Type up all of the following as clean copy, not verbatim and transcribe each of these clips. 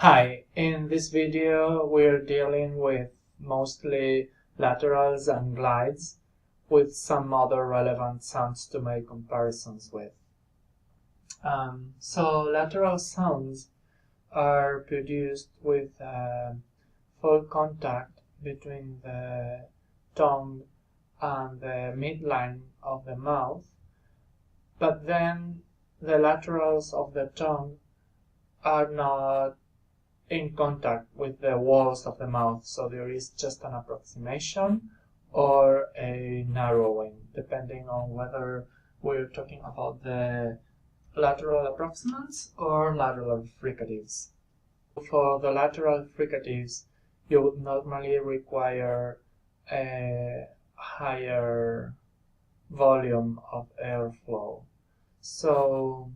Hi, in this video we're dealing with mostly laterals and glides with some other relevant sounds to make comparisons with. So lateral sounds are produced with full contact between the tongue and the midline of the mouth, but then the laterals of the tongue are not in contact with the walls of the mouth, so there is just an approximation or a narrowing, depending on whether we're talking about the lateral approximants or lateral fricatives. For the lateral fricatives, you would normally require a higher volume of airflow. So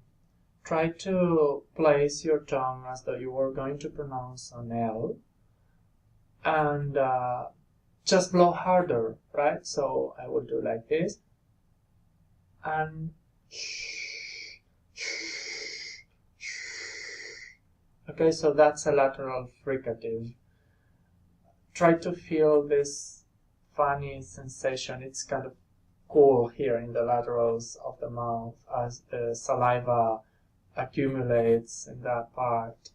try to place your tongue as though you were going to pronounce an L and just blow harder, right? So I will do like this and okay, so that's a lateral fricative. Try to feel this funny sensation. It's kind of cool here in the laterals of the mouth as the saliva accumulates in that part.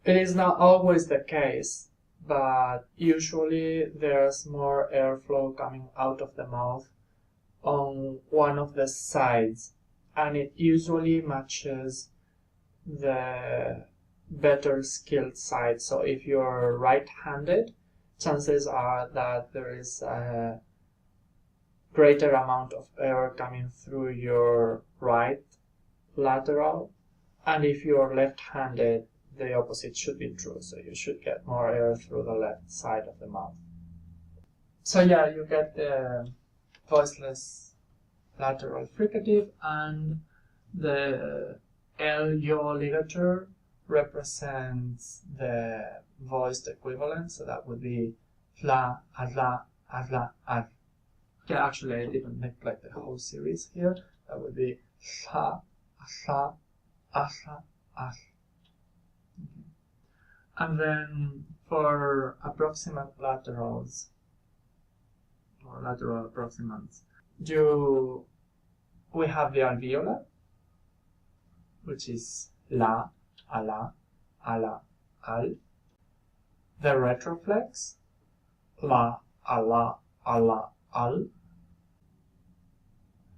It is not always the case, but usually there's more airflow coming out of the mouth on one of the sides, and it usually matches the better skilled side. So if you're right-handed, chances are that there is a greater amount of air coming through your right lateral, and if you're left-handed, the opposite should be true, so you should get more air through the left side of the mouth. So yeah, you get the voiceless lateral fricative, and the L yaw ligature represents the voiced equivalent, so that would be fla, adla, adla, ad. Yeah, actually I didn't make like the whole series here. That would be sha, asha, asha, ash. And then for approximate laterals, or lateral approximants, we have the alveolar, which is la, ala, ala, al. The retroflex, la, ala, ala, al.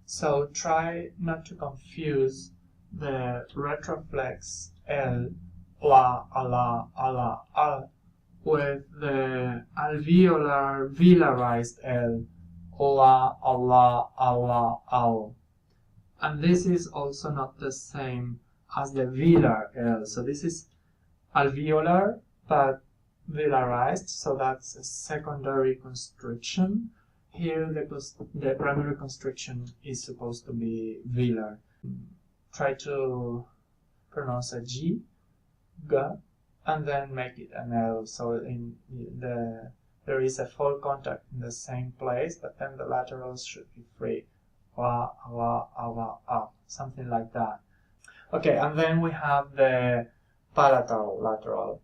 So try not to confuse the retroflex L, la, ala, ala, al with the alveolar velarized L, la, ala, ala, al. And this is also not the same as the velar L. So this is alveolar but velarized, so that's a secondary constriction. Here the primary constriction is supposed to be velar. Try to pronounce a G, G, and then make it an L. So there is a full contact in the same place, but then the laterals should be free. Wa, wa, awa, ah, something like that. Okay, and then we have the palatal lateral.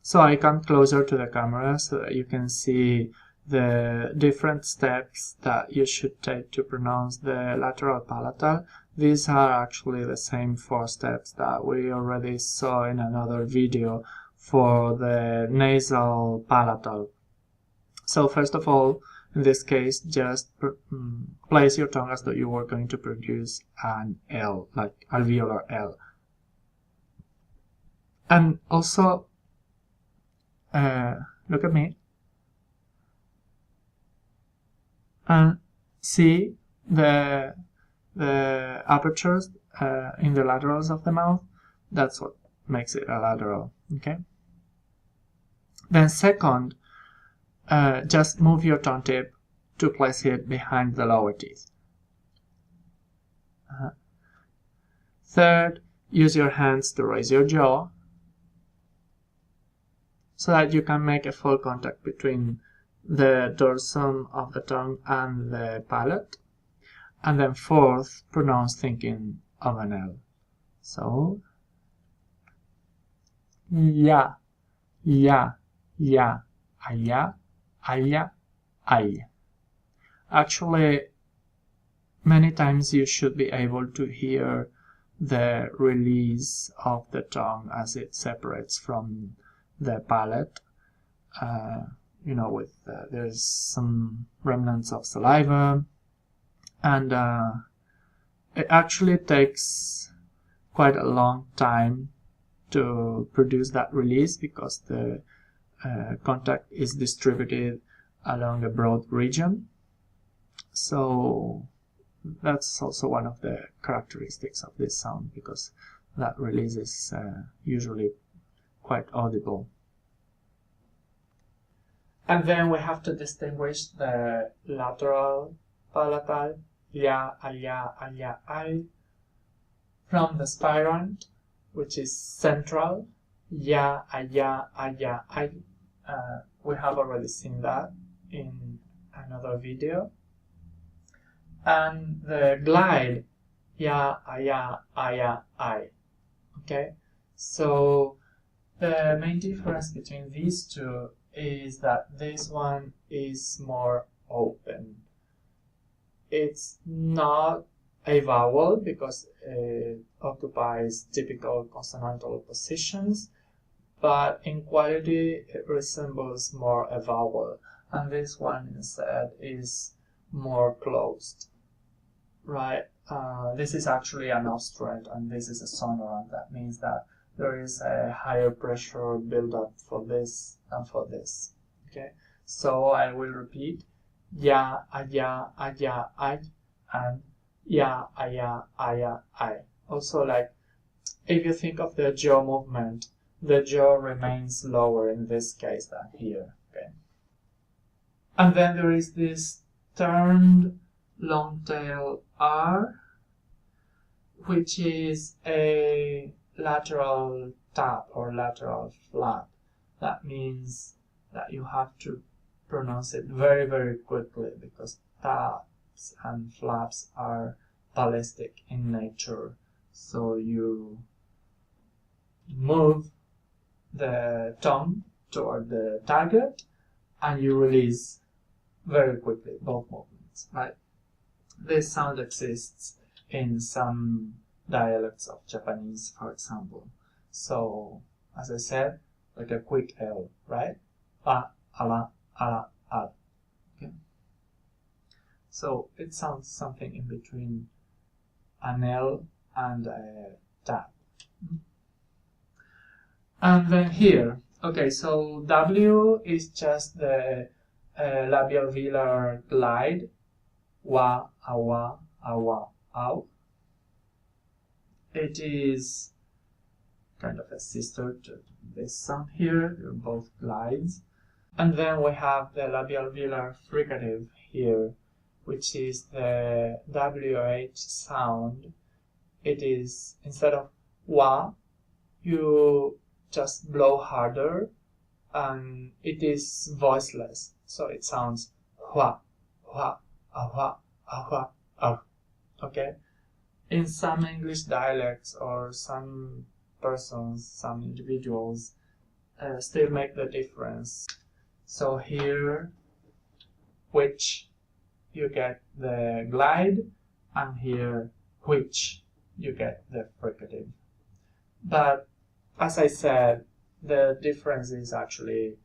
So I come closer to the camera so that you can see the different steps that you should take to pronounce the lateral palatal. These are actually the same 4 steps that we already saw in another video for the nasal palatal. So first of all, in this case, just place your tongue as though you were going to produce an L, like alveolar L. And also, look at me and see the apertures in the laterals of the mouth. That's what makes it a lateral. Okay. Then second, just move your tongue tip to place it behind the lower teeth. Third, use your hands to raise your jaw so that you can make a full contact between the dorsum of the tongue and the palate. And then fourth, pronounce thinking of an L. So ya, ya, ya, aya, aya, ay. Actually, many times you should be able to hear the release of the tongue as it separates from the palate. You know, with there's some remnants of saliva, and it actually takes quite a long time to produce that release because the contact is distributed along a broad region. So that's also one of the characteristics of this sound, because that release is usually quite audible. And then we have to distinguish the lateral palatal, ya, aya, aya, ay, from the spirant, which is central, ya, aya, aya, ay. We have already seen that in another video. And the glide, ya, aya, aya, ay. Okay, so the main difference between these two is that this one is more open. It's not a vowel because it occupies typical consonantal positions, but in quality it resembles more a vowel, and this one instead is more closed, right? This is actually an obstruent and this is a sonorant. That means that there is a higher pressure buildup for this than for this. Okay, so I will repeat ya, aya, aya, ay, and ya, aya, aya, ay. Also, like if you think of the jaw movement, the jaw remains lower in this case than here. Okay, and then there is this turned long tail R, which is a lateral tap or lateral flap. That means that you have to pronounce it very, very quickly because taps and flaps are ballistic in nature. So you move the tongue toward the target and you release very quickly both movements, right? This sound exists in some dialects of Japanese, for example. So, as I said, like a quick L, right? A, ala, ala, al. Okay? So it sounds something in between an L and a tap. And then here, okay, so W is just the labial velar glide, wa, awa, awa, aw. It is kind of a sister to this sound here. They're both glides. And then we have the labial velar fricative here, which is the WH sound. It is, instead of wa, you just blow harder, and it is voiceless. So it sounds hua, hua, ahua, ahua, ah. Okay? In some English dialects or some persons, some individuals still make the difference. So here, which, you get the glide, and here, which, you get the fricative. But as I said, the difference is actually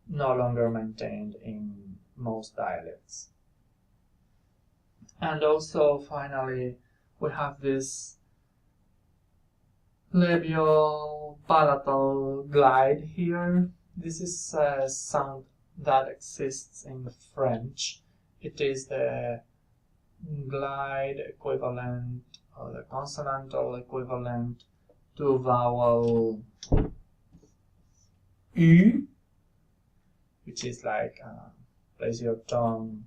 no longer maintained in most dialects. And also, finally, we have this labial palatal glide here. This is a sound that exists in French. It is the glide equivalent, or the consonantal equivalent to vowel U, which is like place your tongue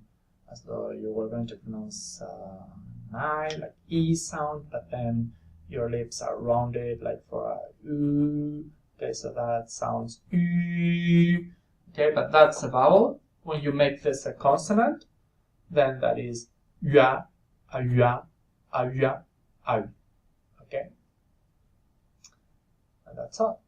as though you were going to pronounce I, like E sound, but then your lips are rounded like for a U. Okay, so that sounds U. Okay, but that's a vowel. When you make this a consonant, then that is ya, a ya, a ya, a. Okay, and that's all.